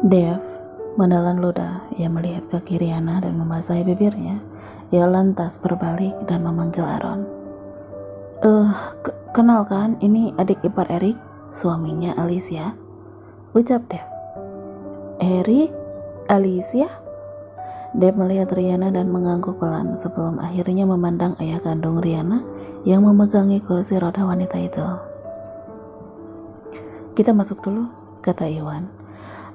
Dev menelan ludah. Ia melihat kaki Riana dan membasahi bibirnya. Ia lantas berbalik dan memanggil Aaron. Kenalkan, ini adik ipar Erik, suaminya Alicia, ucap Dev. Erik? Alicia? Dev melihat Riana dan mengangguk pelan sebelum akhirnya memandang ayah kandung Riana yang memegangi kursi roda wanita itu. Kita masuk dulu, kata Iwan.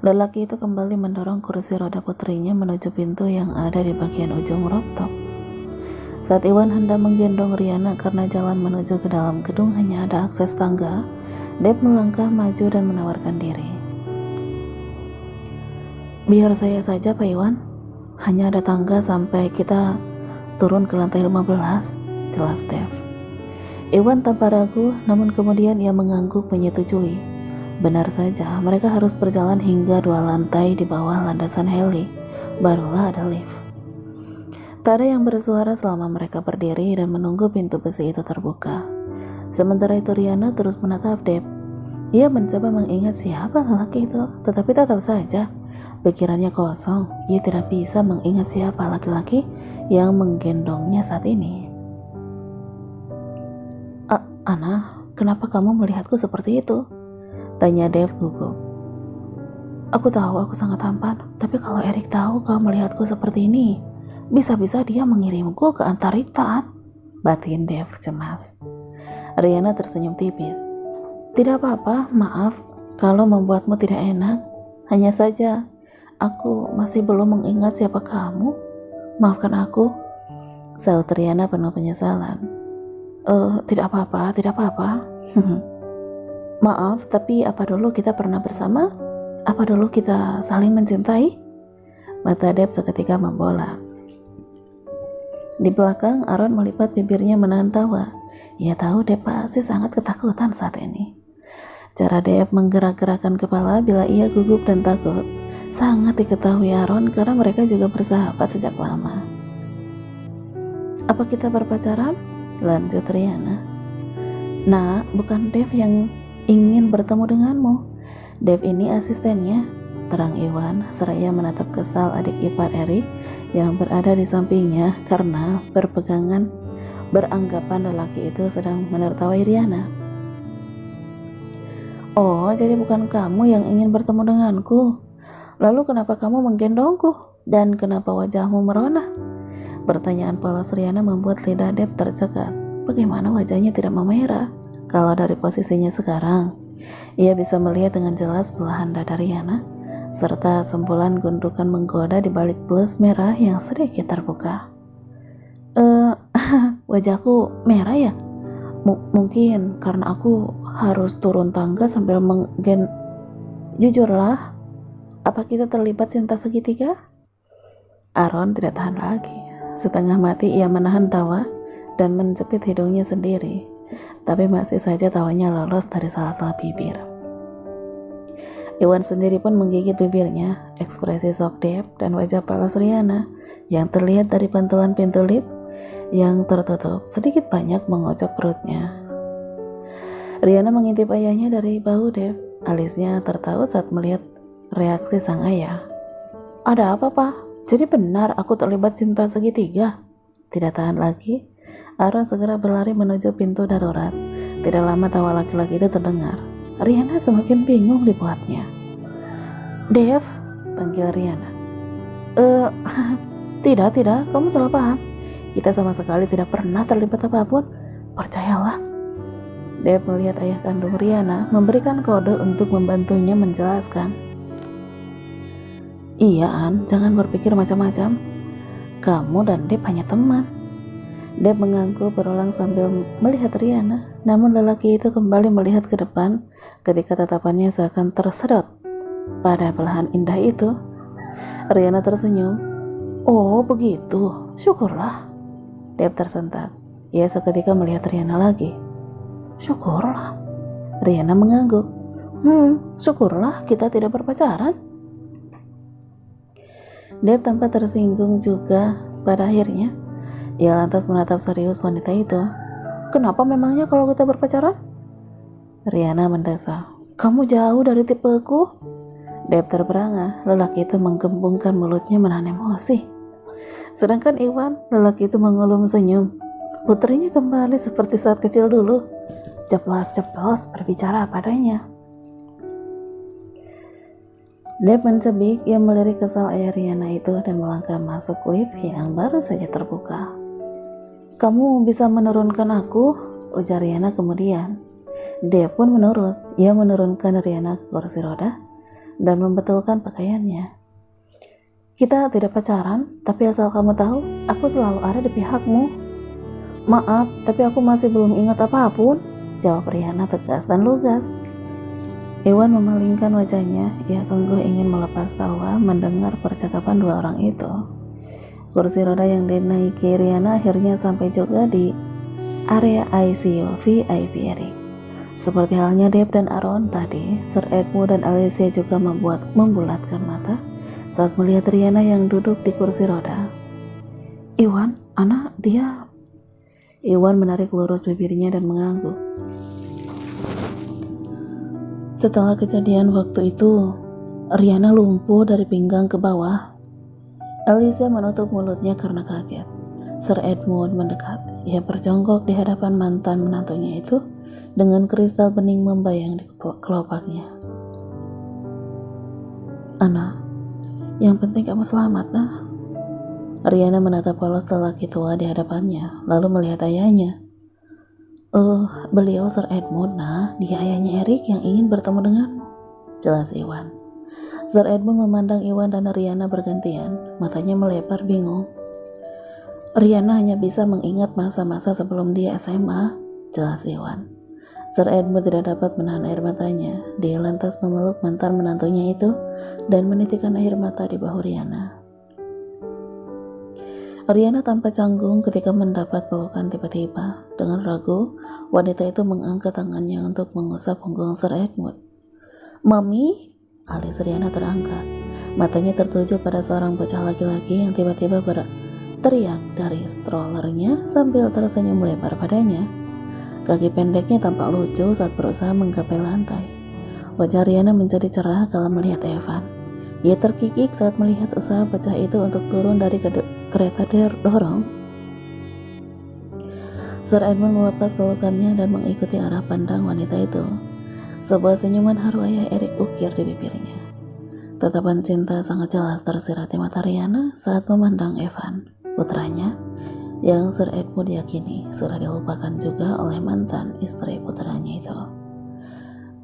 Lelaki itu kembali mendorong kursi roda putrinya menuju pintu yang ada di bagian ujung rooftop. Saat Iwan hendak menggendong Riana karena jalan menuju ke dalam gedung hanya ada akses tangga, Dev melangkah maju dan menawarkan diri. Biar saya saja, Pak Iwan. Hanya ada tangga sampai kita turun ke lantai 15, jelas Dev. Iwan tanpa ragu, namun kemudian ia mengangguk menyetujui. Benar saja, mereka harus berjalan hingga 2 lantai di bawah landasan heli, barulah ada lift. Tak ada yang bersuara selama mereka berdiri dan menunggu pintu besi itu terbuka. Sementara itu Riana terus menatap Dev. Ia mencoba mengingat siapa lelaki itu, tetapi tetap saja pikirannya kosong. Ia tidak bisa mengingat siapa laki-laki yang menggendongnya saat ini. Ana, kenapa kamu melihatku seperti itu? Tanya Dev gugup. Aku tahu aku sangat tampan, tapi kalau Erik tahu kau melihatku seperti ini, bisa-bisa dia mengirimku ke antariksa, batin Dev cemas. Riana tersenyum tipis. Tidak apa-apa, maaf kalau membuatmu tidak enak. Hanya saja, aku masih belum mengingat siapa kamu. Maafkan aku, saut Riana penuh penyesalan. Tidak apa-apa, tidak apa-apa. Maaf, tapi apa dulu kita pernah bersama? Apa dulu kita saling mencintai? Mata Dev seketika membola. Di belakang, Aaron melipat bibirnya menahan tawa. Ia tahu Dev pasti sangat ketakutan saat ini. Cara Dev menggerak-gerakkan kepala bila ia gugup dan takut sangat diketahui Aaron karena mereka juga bersahabat sejak lama. Apa kita berpacaran? Lanjut Riana. Nah, bukan Dev yang ingin bertemu denganmu. Dev ini asistennya, terang Iwan seraya menatap kesal adik ipar Erik yang berada di sampingnya karena beranggapan lelaki itu sedang menertawai Riana. Oh, jadi bukan kamu yang ingin bertemu denganku. Lalu kenapa kamu menggendongku? Dan kenapa wajahmu merona? Pertanyaan polos Riana membuat lidah Dev tercekat. Bagaimana wajahnya tidak memerah? Kalau dari posisinya sekarang, ia bisa melihat dengan jelas belahan dada Riana, serta sempulan gundukan menggoda di balik blus merah yang sedikit terbuka. Wajahku merah ya? Mungkin karena aku harus turun tangga sambil Jujurlah, apa kita terlibat cinta segitiga? Aaron tidak tahan lagi. Setengah mati ia menahan tawa dan menjepit hidungnya sendiri. Tapi masih saja tawanya lolos dari sela-sela bibir. Iwan sendiri pun menggigit bibirnya. Ekspresi shock Dev dan wajah polos Riana yang terlihat dari pantulan pintu lift yang tertutup sedikit banyak mengocok perutnya. Riana mengintip ayahnya dari bahu Dev. Alisnya tertaut saat melihat reaksi sang ayah. Ada apa, Pak? Jadi benar aku terlibat cinta segitiga? Tidak tahan lagi, Aaron segera berlari menuju pintu darurat. Tidak lama tawa laki-laki itu terdengar. Riana semakin bingung dibuatnya. Dev, panggil Riana. Tidak, kamu salah paham. Kita sama sekali tidak pernah terlibat apapun. Percayalah. Dev melihat ayah kandung Riana memberikan kode untuk membantunya menjelaskan. Iya, An, jangan berpikir macam-macam. Kamu dan Dev hanya teman. Dev mengangguk berulang sambil melihat Riana, namun lelaki itu kembali melihat ke depan ketika tatapannya seakan tersedot pada belahan indah itu. Riana tersenyum. Oh, begitu. Syukurlah. Dev tersentak. Ia seketika melihat Riana lagi. Syukurlah. Riana mengangguk. Syukurlah kita tidak berpacaran. Dev tampak tersinggung juga pada akhirnya. Ia lantas menatap serius wanita itu. Kenapa memangnya kalau kita berpacaran? Riana mendesah. Kamu jauh dari tipeku. Deb terperangah, lelaki itu menggembungkan mulutnya menahan emosi. Sedangkan Iwan, lelaki itu mengulum senyum. Putrinya kembali seperti saat kecil dulu, ceplos-ceplos berbicara padanya. Deb mencebik, ia melirik kesal ayah Riana itu dan melangkah masuk lift yang baru saja terbuka. "Kamu bisa menurunkan aku?" ujar Riana kemudian. Deb pun menurut, ia menurunkan Riana ke kursi roda dan membetulkan pakaiannya. "Kita tidak pacaran, tapi asal kamu tahu, aku selalu ada di pihakmu." "Maaf, tapi aku masih belum ingat apapun," jawab Riana tegas dan lugas. Iwan memalingkan wajahnya, ia sungguh ingin melepas tawa mendengar percakapan dua orang itu. Kursi roda yang dinaiki Riana akhirnya sampai juga di area ICU VIP Eric. Seperti halnya Deb dan Aaron tadi, Sir Edmund dan Alicia juga membulatkan mata saat melihat Riana yang duduk di kursi roda. "Iwan, anak dia..." Iwan menarik lurus bibirnya dan mengangguk. Setelah kejadian waktu itu, Riana lumpuh dari pinggang ke bawah. Alicia menutup mulutnya karena kaget. Sir Edmund mendekat. Ia berjongkok di hadapan mantan menantunya itu dengan kristal bening membayang di kelopaknya. "Ana, yang penting kamu selamat, nah." Riana menatap polos lelaki tua di hadapannya, lalu melihat ayahnya. Beliau Sir Edmund, nah, dia ayahnya Eric yang ingin bertemu denganmu," jelas Iwan. Sir Edmund memandang Iwan dan Riana bergantian, matanya melebar bingung. "Riana hanya bisa mengingat masa-masa sebelum dia SMA," jelas Iwan. Sir Edmund tidak dapat menahan air matanya. Dia lantas memeluk mantan menantunya itu dan menitikkan air mata di bahu Riana. Riana tampak canggung ketika mendapat pelukan tiba-tiba. Dengan ragu, wanita itu mengangkat tangannya untuk mengusap punggung Sir Edmund. "Mami?" Alis Riana terangkat. Matanya tertuju pada seorang bocah laki-laki yang tiba-tiba berteriak dari strollernya sambil tersenyum lebar padanya. Kaki pendeknya tampak lucu saat berusaha menggapai lantai. Wajah Riana menjadi cerah kalau melihat Evan. Ia terkikik saat melihat usaha bocah itu untuk turun dari kereta dorong. Sir Edmund melepas pelukannya dan mengikuti arah pandang wanita itu. Sebuah senyuman haru ayah Eric ukir di bibirnya. Tatapan cinta sangat jelas tersirat di mata Riana saat memandang Evan, putranya, yang Sir Edmund yakini sudah dilupakan juga oleh mantan istri putranya itu.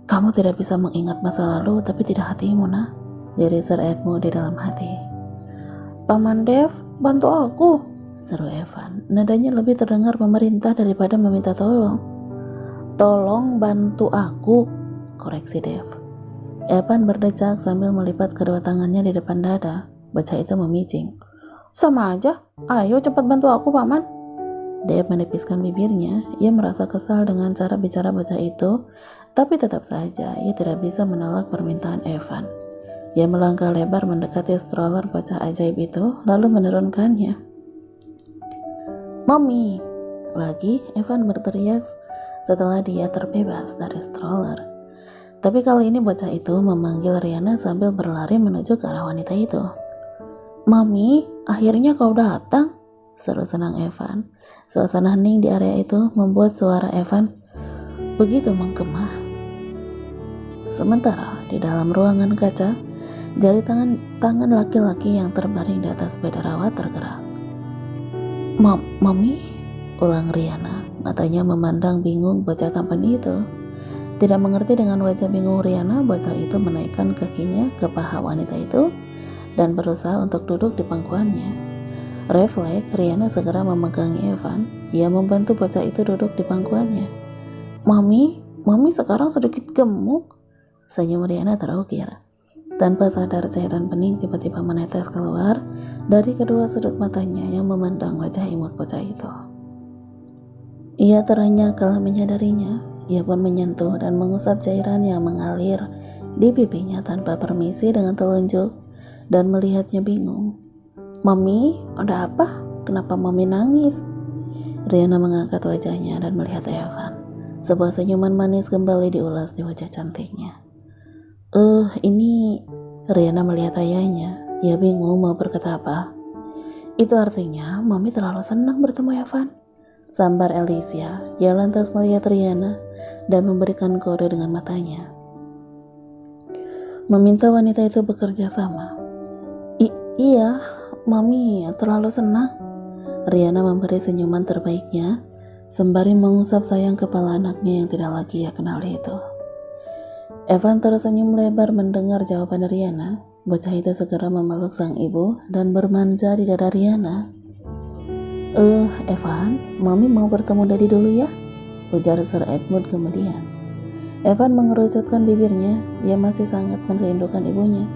"Kamu tidak bisa mengingat masa lalu, tapi tidak hatimu, nah," lirik Sir Edmund di dalam hati. "Paman Dev, bantu aku," seru Evan. Nadanya lebih terdengar memerintah daripada meminta tolong. "Tolong bantu aku," koreksi Dev. Evan berdecak sambil melipat kedua tangannya di depan dada. Bocah itu memijing. "Sama aja, ayo cepat bantu aku, Paman." Dev menipiskan bibirnya. Ia merasa kesal dengan cara bicara bocah itu, tapi tetap saja ia tidak bisa menolak permintaan Evan. Ia melangkah lebar mendekati stroller bocah ajaib itu, lalu menurunkannya. "Mami!" Lagi Evan berteriak setelah dia terbebas dari stroller. Tapi kali ini bocah itu memanggil Riana sambil berlari menuju ke arah wanita itu. "Mami, akhirnya kau datang," seru senang Evan. Suasana hening di area itu membuat suara Evan begitu menggema. Sementara di dalam ruangan kaca, jari tangan laki-laki yang terbaring di atas sepeda rawat tergerak. "Mami?" ulang Riana, matanya memandang bingung bocah tampan itu. Tidak mengerti dengan wajah bingung Riana, bocah itu menaikkan kakinya ke paha wanita itu dan berusaha untuk duduk di pangkuannya. Refleks, Riana segera memegangi Evan. Ia membantu bocah itu duduk di pangkuannya. Mami sekarang sedikit gemuk," senyum Riana terukir. Tanpa sadar, cairan bening tiba-tiba menetes keluar dari kedua sudut matanya yang memandang wajah imut bocah itu. Ia terenyah kalau menyadarinya. Ia pun menyentuh dan mengusap cairan yang mengalir di pipinya tanpa permisi dengan telunjuk dan melihatnya bingung. "Mami, ada apa? Kenapa Mami nangis?" Riana mengangkat wajahnya dan melihat Evan. Sebuah senyuman manis kembali diulas di wajah cantiknya. Ini Riana melihat ayahnya. Ia bingung mau berkata apa. Itu artinya Mami terlalu senang bertemu Evan, sambar Alicia. Ia lantas melihat Riana dan memberikan kode dengan matanya. Meminta wanita itu bekerja sama. Iya, Mami terlalu senang. Riana memberi senyuman terbaiknya sembari mengusap sayang kepala anaknya yang tidak lagi ia kenali itu. Evan tersenyum lebar mendengar jawaban Riana. Bocah itu segera memeluk sang ibu dan bermanja di dada Riana. Evan, Mami mau bertemu Daddy dulu ya, ujar Sir Edmund kemudian. Evan mengerucutkan bibirnya. Ia masih sangat merindukan ibunya,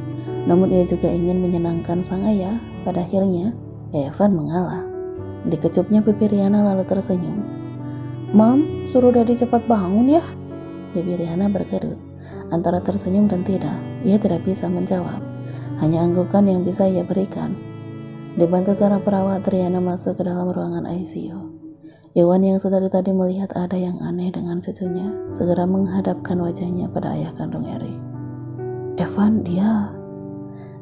namun ia juga ingin menyenangkan sang ayah. Pada akhirnya, Evan mengalah. Dikecupnya pipi Riana lalu tersenyum. Mam, suruh Daddy cepat bangun ya. Pipi Riana berkedut. Antara tersenyum dan tidak, ia tidak bisa menjawab. Hanya anggukan yang bisa ia berikan. Dibantu seorang perawat, Riana masuk ke dalam ruangan ICU. Iwan yang sedari tadi melihat ada yang aneh dengan cucunya, segera menghadapkan wajahnya pada ayah kandung Erik. Evan, dia...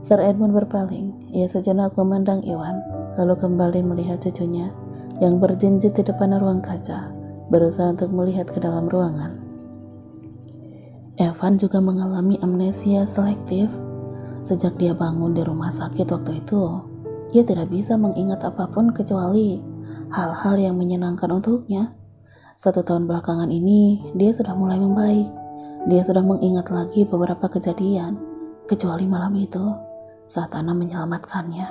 Sir Edmund berpaling. Ia sejenak memandang Iwan, lalu kembali melihat cucunya yang berjinjit di depan ruang kaca, berusaha untuk melihat ke dalam ruangan. Evan juga mengalami amnesia selektif. Sejak dia bangun di rumah sakit waktu itu, ia tidak bisa mengingat apapun kecuali hal-hal yang menyenangkan untuknya. 1 tahun belakangan ini, dia sudah mulai membaik. Dia sudah mengingat lagi beberapa kejadian, kecuali malam itu, saat Ana menyelamatkannya.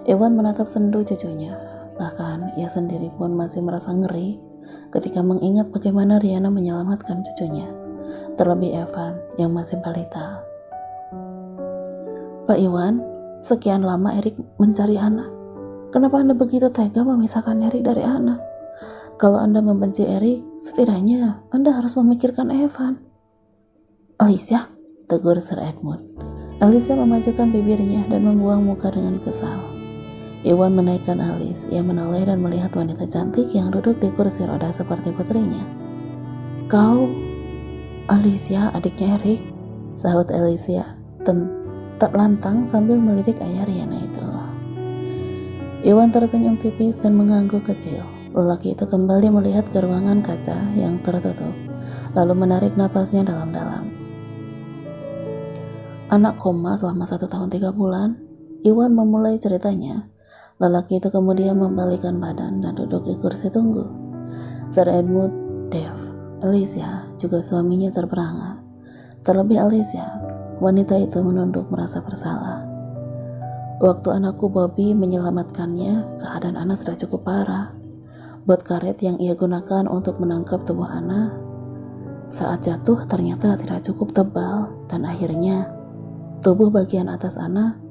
Iwan menatap sendu cucunya. Bahkan ia sendiri pun masih merasa ngeri ketika mengingat bagaimana Riana menyelamatkan cucunya. Terlebih Evan yang masih balita. Pak Iwan, sekian lama Erik mencari Ana. Kenapa Anda begitu tega memisahkan Erik dari Ana? Kalau Anda membenci Erik, setidaknya Anda harus memikirkan Evan. Alicia, tegur Sir Edmund. Alicia memajukan bibirnya dan membuang muka dengan kesal. Iwan menaikkan alis. Ia menoleh dan melihat wanita cantik yang duduk di kursi roda seperti putrinya. Kau, Alicia, adiknya Erik, sahut Alicia terlantang sambil melirik ayah Riana itu. Iwan tersenyum tipis dan mengangguk kecil. Lelaki itu kembali melihat ke ruangan kaca yang tertutup, lalu menarik napasnya dalam-dalam. Anak koma selama 1 tahun 3 bulan. Iwan memulai ceritanya. Lelaki itu kemudian membalikkan badan dan duduk di kursi tunggu. Sir Edmund, Dave, Alicia, juga suaminya terperangah. Terlebih Alicia, wanita itu menunduk merasa bersalah. Waktu anakku Bobby menyelamatkannya, keadaan Ana sudah cukup parah. Bot karet yang ia gunakan untuk menangkap tubuh Ana saat jatuh ternyata tidak cukup tebal, dan akhirnya tubuh bagian atas Ana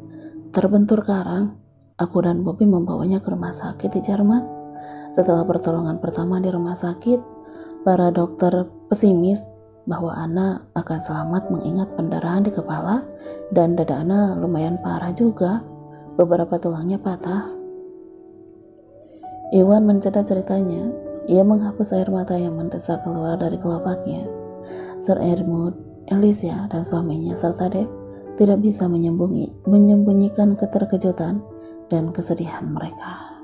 terbentur karang. Aku dan Bobby membawanya ke rumah sakit di Jerman. Setelah pertolongan pertama di rumah sakit, para dokter pesimis bahwa Ana akan selamat mengingat pendarahan di kepala dan dada Ana lumayan parah juga. Beberapa tulangnya patah. Iwan menceda ceritanya. Ia menghapus air mata yang mendesak keluar dari kelopaknya. Sir Edmund, Alicia, dan suaminya serta Dave tidak bisa menyembunyikan keterkejutan dan kesedihan mereka.